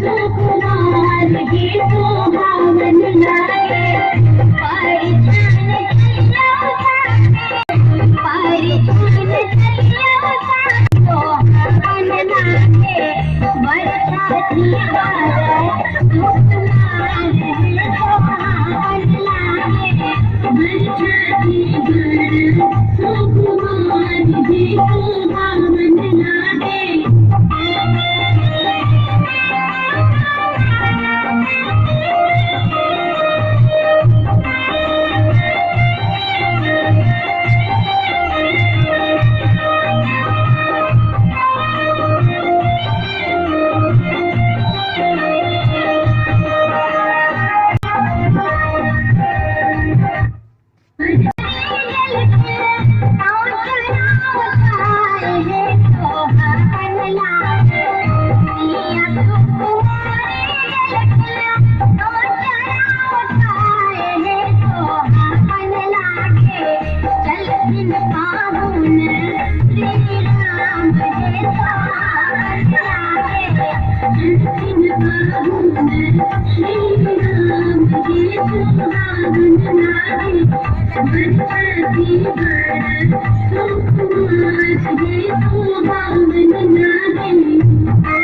सुकुमार ही सुहावन लागे परिछन तो हवन लागे बरसाती बादल सुकुमार ही सुहावन लागे बरसाती बादल सुकुमार ही सुहावन लागे सुकुमार ही सुहावन लागे